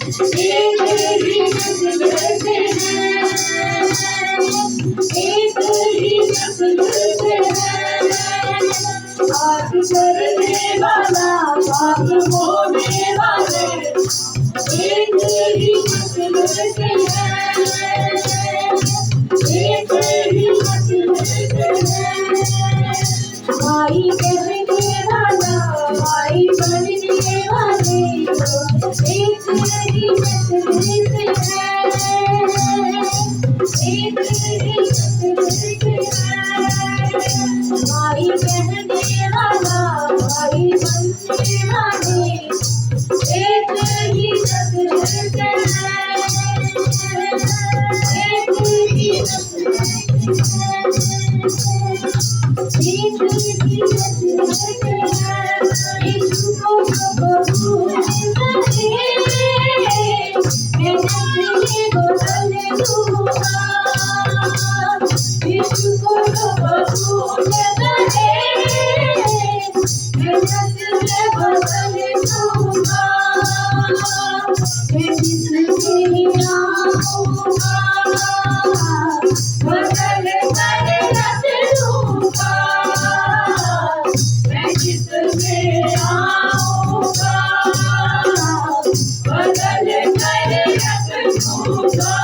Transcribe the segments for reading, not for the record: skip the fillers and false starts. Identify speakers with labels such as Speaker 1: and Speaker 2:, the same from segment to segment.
Speaker 1: एक ही नस्ल से है, एक ही नस्ल से है। पाप करने वाला पाप होने वाले एक ही नस्ल से है, एक ही नस्ल से है। भाई कहने वाला भाई बनने वाले एक ही नस्ल से है, एक ही नस्ल से है। भाई कहने वाला भाई बनने वाले एक ही नस्ल से है, एक ही नस्ल से है। एक ही नस्ल से है। यीशु को कबूल करे, मैं नस्ल बदल दूंगा। यीशु को कबूल करे, मैं नस्ल बदल दूंगा। मैं जिसमें आऊंगा बदल कर रख दूंगा। मैं जिसमें आऊंगा बदल कर रख दूंगा।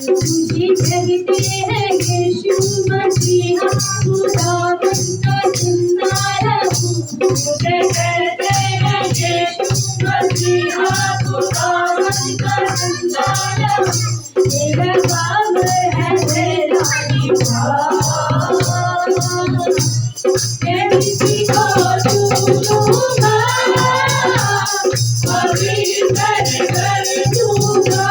Speaker 1: तुझे कहते हैं यीशु मसीहा खुदावंद का जिंदा रहूं। तुझे कहते हैं यीशु मसीहा खुदावंद का जिंदा रहूं। मेरा काम है तेरा निभाना। मैं किसी को चूमूंगा पवित्र कर दूंगा।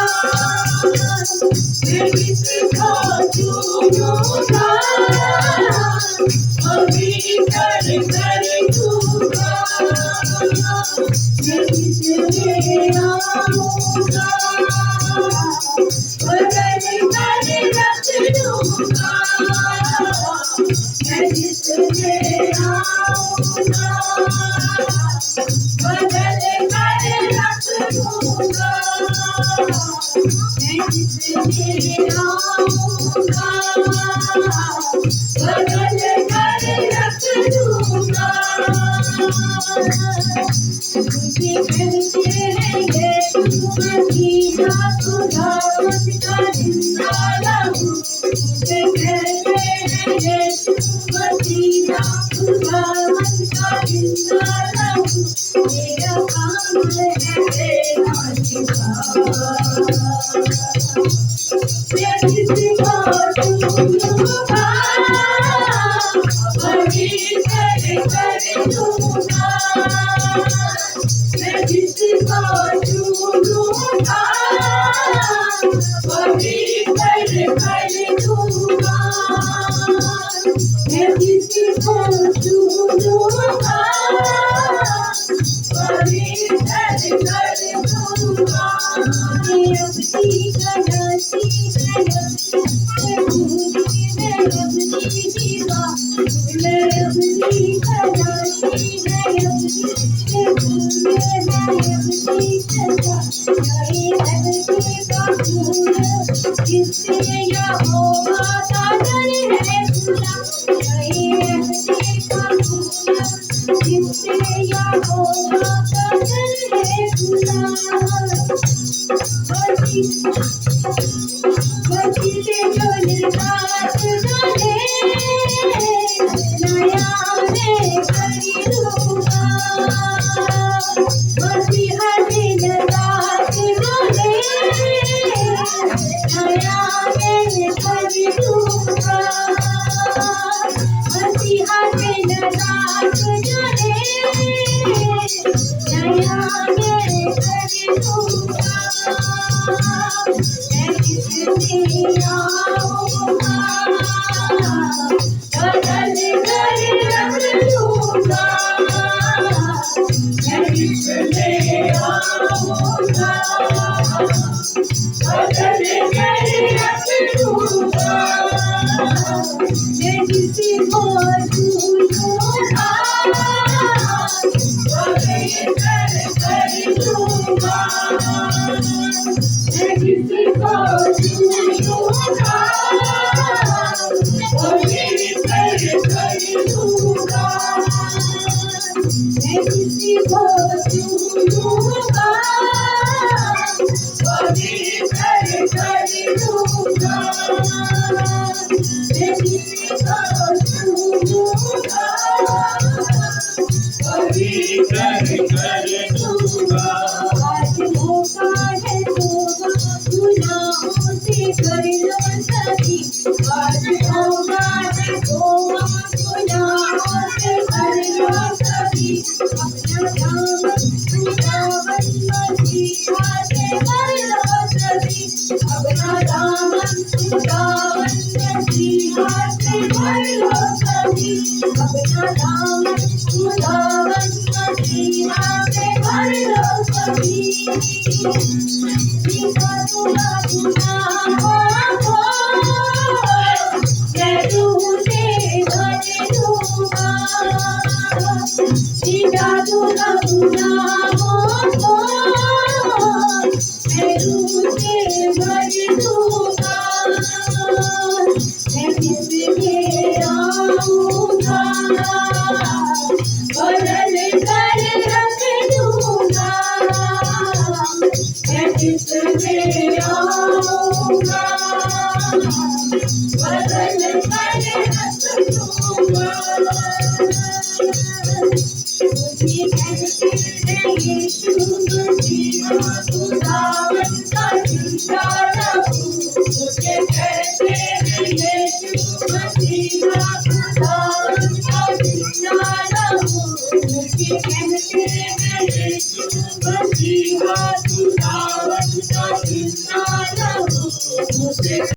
Speaker 1: मैं किसी को चूमूंगा पवित्र कर दूंगा। मैं जिसमें आऊंगा बदल कर रख दूंगा। मैं जिसमें आऊंगा बदल कर रख दूंगा। मैं जिसमें आऊंगा बदल कर रख दूंगा। तुझे कहते हैं यीशु मसीहा खुदावंद का जिंदा रहूं। तुझे कहते हैं यीशु मसीहा खुदावंद का जिंदा रहूं। मेरा काम है तेरा निभाना। मैं किसको चूमूंगा पवित्र कर दूंगा। मैं जिसको चूमूंगा पवित्र कर दूंगा। मैं जिसको चूमूंगा पवित्र कर दूंगा। मैं अपनी गलती मैं अपनी जीवा मैं अपनी गलती मैं अपनी सजा नहीं लगती का फूल जिससे यहोवा का डर है खुला। नहीं लगती का फूल जिससे यहोवा का डर है खुला। बचीले जो निर्घात डाले नया मैं खरीदूंगा। मसीहा दिन रात डाले नया मैं खरीदूंगा। मसीहा दिन रात डाले नया मैं खरीदूंगा। मैं किसमें आऊंगा बदल कर रख दूंगा। मैं किसमें आऊंगा बदल कर रख दूंगा। मैं किसी को चूमूंगा पवित्र कर दूंगा। मैं किसी को छूऊंगा वही कर दूंगा। मैं किसी को छूऊंगा वही कर दूंगा। मैं किसी को छूऊंगा वही कर दूंगा। आज मौका है तोबा गुनाहों से कर लो सभी। आज मौका है तोबा गुनाहों से कर लो सभी। अपना दामन मसीहा से भर लो सभी। अपना दामन मसीहा से भर लो सभी। अपना दामन मसीहा से भर लो सभी। सीधा दूंगा गुनाहों को मैं तुझे भर दूंगा। सीधा दूंगा गुनाहों को मैं तुझे भर दूंगा। मैं किसके आऊंगा बदल कर रख दूंगा। मैं किसके आऊंगा बदल कर रख दूंगा। मुझे कहते हैं यीशु मसीहा खुदावन का जिंदा रहूं। मुझे कहते हैं यीशु मसीहा खुदावन का जिंदा रहूं। मुझे कहते हैं यीशु मसीहा खुदावन का जिंदा रहूं। मुझे